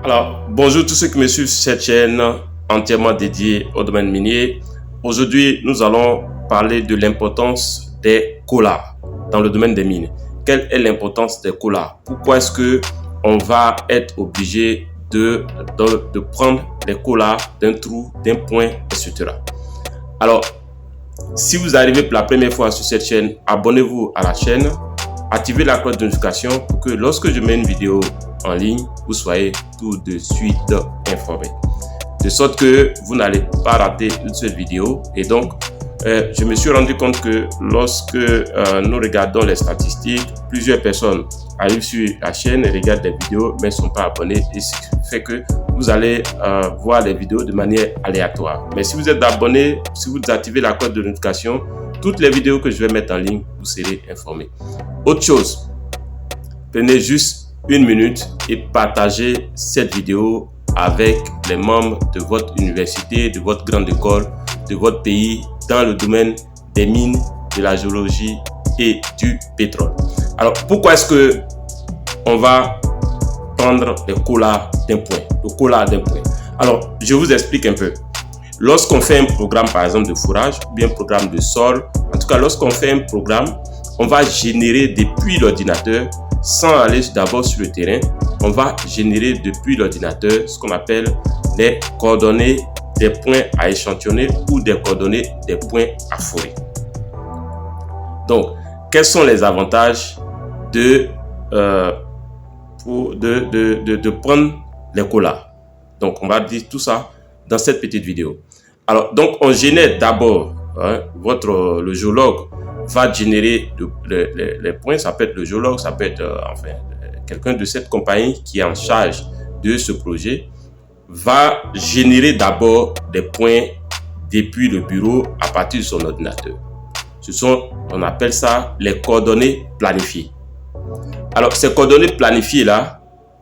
Alors, bonjour tous ceux qui me suivent sur cette chaîne entièrement dédiée au domaine minier. Aujourd'hui, nous allons parler de l'importance des collars dans le domaine des mines. Quelle est l'importance des collars? Pourquoi est-ce que on va être obligé de prendre les collars d'un trou, d'un point, etc. Alors, si vous arrivez pour la première fois sur cette chaîne, abonnez-vous à la chaîne, activez la cloche de notification pour que lorsque je mets une vidéo en ligne, vous soyez tout de suite informé. De sorte que vous n'allez pas rater une seule vidéo. Et donc, je me suis rendu compte que lorsque nous regardons les statistiques, plusieurs personnes arrivent sur la chaîne et regardent des vidéos mais ne sont pas abonnés. Et ce qui fait que vous allez voir les vidéos de manière aléatoire. Mais si vous êtes abonné, si vous activez la cloche de notification, toutes les vidéos que je vais mettre en ligne, vous serez informé. Autre chose, prenez juste une minute et partagez cette vidéo avec les membres de votre université, de votre grande école, de votre pays dans le domaine des mines, de la géologie et du pétrole. Alors, pourquoi est-ce que on va prendre les collars d'un point, le collar d'un point? Alors, je vous explique un peu. Lorsqu'on fait un programme, par exemple, de fourrage, ou bien un programme de sol, en tout cas, lorsqu'on fait un programme, on va générer depuis l'ordinateur, sans aller d'abord sur le terrain, on va générer depuis l'ordinateur ce qu'on appelle les coordonnées des points à échantillonner ou des coordonnées des points à fourrer. Donc, quels sont les avantages de prendre les collars? Donc, on va dire tout ça dans cette petite vidéo. Alors, donc, on génère d'abord, le géologue va générer les points. Ça peut être le géologue, ça peut être quelqu'un de cette compagnie qui est en charge de ce projet, va générer d'abord des points depuis le bureau à partir de son ordinateur. On appelle ça les coordonnées planifiées. Alors, ces coordonnées planifiées là,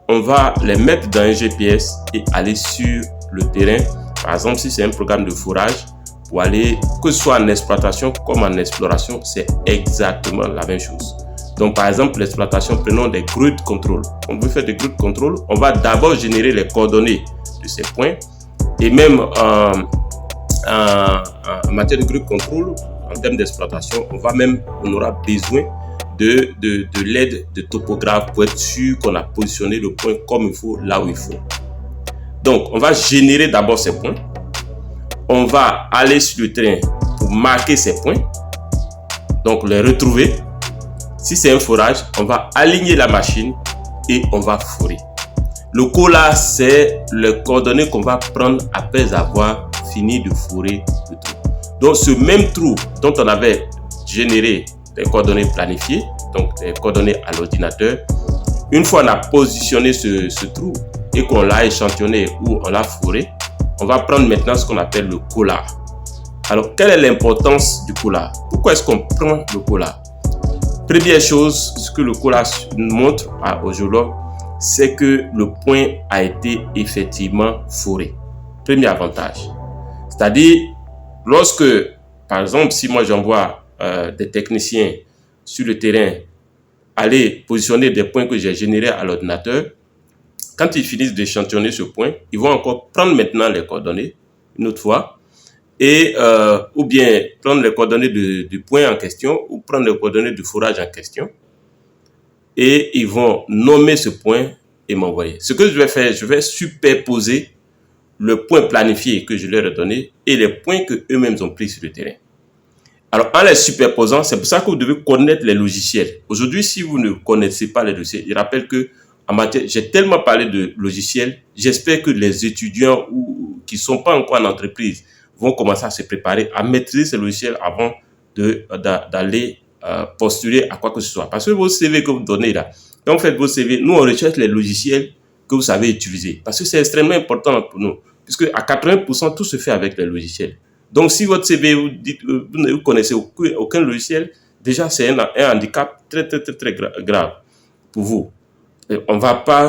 on va les mettre dans un GPS et aller sur le terrain. Par exemple, si c'est un programme de fourrage, pour aller, que ce soit en exploitation comme en exploration, c'est exactement la même chose. Donc, par exemple, l'exploitation, prenons des grues de contrôle. On veut faire des grues de contrôle, on va d'abord générer les coordonnées de ces points. Et même en matière de grues de contrôle, en termes d'exploitation, on aura besoin de l'aide de topographe pour être sûr qu'on a positionné le point comme il faut, là où il faut. Donc, on va générer d'abord ces points. On va aller sur le terrain pour marquer ces points, donc les retrouver. Si c'est un fourrage, on va aligner la machine et on va fourrer. Le collar, c'est les coordonnées qu'on va prendre après avoir fini de fourrer le trou. Donc, ce même trou dont on avait généré les coordonnées planifiées, donc les coordonnées à l'ordinateur, une fois on a positionné ce trou et qu'on l'a échantillonné ou on l'a fourré, on va prendre maintenant ce qu'on appelle le collar. Alors, quelle est l'importance du collar? Pourquoi est-ce qu'on prend le collar? Première chose, ce que le collar montre aux géologues, c'est que le point a été effectivement fourré. Premier avantage. C'est-à-dire, lorsque, par exemple, si moi j'envoie des techniciens sur le terrain aller positionner des points que j'ai générés à l'ordinateur, quand ils finissent d'échantillonner ce point, ils vont encore prendre maintenant les coordonnées une autre fois et ou bien prendre les coordonnées du point en question ou prendre les coordonnées du fourrage en question et ils vont nommer ce point et m'envoyer. Ce que je vais faire, je vais superposer le point planifié que je leur ai donné et les points que eux-mêmes ont pris sur le terrain. Alors, en les superposant, c'est pour ça que vous devez connaître les logiciels. Aujourd'hui, si vous ne connaissez pas les logiciels, je rappelle que en matière, j'ai tellement parlé de logiciels, j'espère que les étudiants qui ne sont pas encore en entreprise vont commencer à se préparer à maîtriser ces logiciels avant d'aller postuler à quoi que ce soit. Parce que vos CV que vous donnez là, quand vous faites vos CV, nous on recherche les logiciels que vous savez utiliser. Parce que c'est extrêmement important pour nous. Puisque à 80%, tout se fait avec les logiciels. Donc si votre CV, vous ne connaissez aucun logiciel, déjà c'est un handicap très grave pour vous.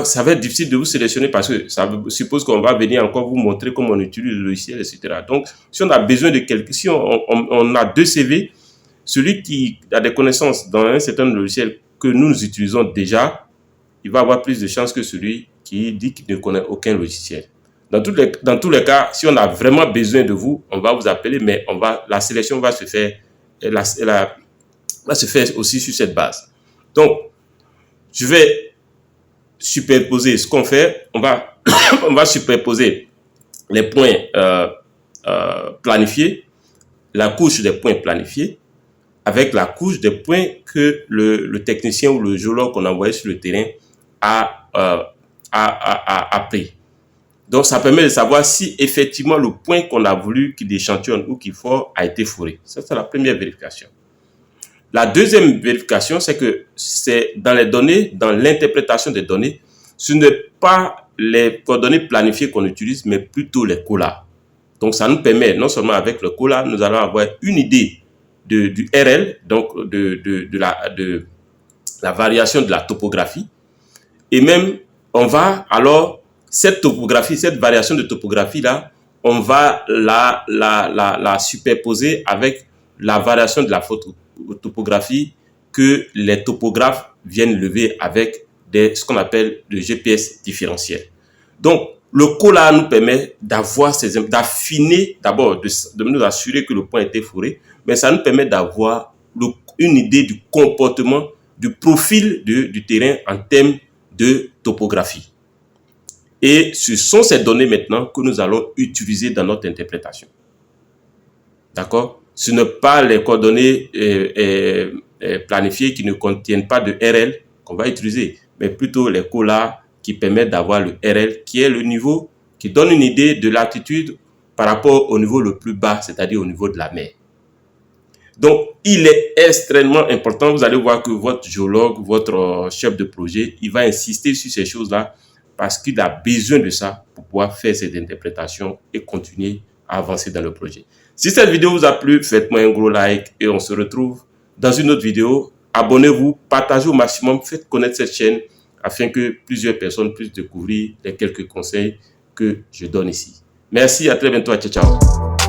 Ça va être difficile de vous sélectionner parce que ça suppose qu'on va venir encore vous montrer comment on utilise le logiciel, etc. Donc, si on a besoin de quelqu'un, si on a deux CV, celui qui a des connaissances dans un certain logiciel que nous utilisons déjà, il va avoir plus de chances que celui qui dit qu'il ne connaît aucun logiciel. Dans tous les cas, si on a vraiment besoin de vous, on va vous appeler, mais la sélection va se faire, va se faire aussi sur cette base. Donc, je vais superposer ce qu'on fait. On va superposer les points planifiés, la couche des points planifiés, avec la couche des points que le technicien ou le géologue qu'on a envoyé sur le terrain a pris. Donc, ça permet de savoir si effectivement le point qu'on a voulu qu'il échantillonne ou qu'il fore a été foré. Ça, c'est la première vérification. La deuxième vérification, c'est que c'est dans les données, dans l'interprétation des données, ce n'est pas les coordonnées planifiées qu'on utilise, mais plutôt les collars. Donc, ça nous permet, non seulement avec le collar, nous allons avoir une idée du RL, donc de la variation de la topographie. Et même, on va alors, cette topographie, cette variation de topographie-là, on va la superposer avec la variation de la topographie que les topographes viennent lever avec ce qu'on appelle le GPS différentiel. Donc, le collar nous permet d'affiner, d'abord, de nous assurer que le point a été foré, mais ça nous permet d'avoir une idée du comportement, du profil du terrain en termes de topographie. Et ce sont ces données maintenant que nous allons utiliser dans notre interprétation. D'accord? Ce ne sont pas les coordonnées planifiées qui ne contiennent pas de RL qu'on va utiliser, mais plutôt les collars qui permettent d'avoir le RL, qui est le niveau qui donne une idée de l'altitude par rapport au niveau le plus bas, c'est-à-dire au niveau de la mer. Donc, il est extrêmement important. Vous allez voir que votre géologue, votre chef de projet, il va insister sur ces choses-là parce qu'il a besoin de ça pour pouvoir faire cette interprétation et continuer à avancer dans le projet. Si cette vidéo vous a plu, faites-moi un gros like et on se retrouve dans une autre vidéo. Abonnez-vous, partagez au maximum, faites connaître cette chaîne afin que plusieurs personnes puissent découvrir les quelques conseils que je donne ici. Merci, à très bientôt, ciao, ciao.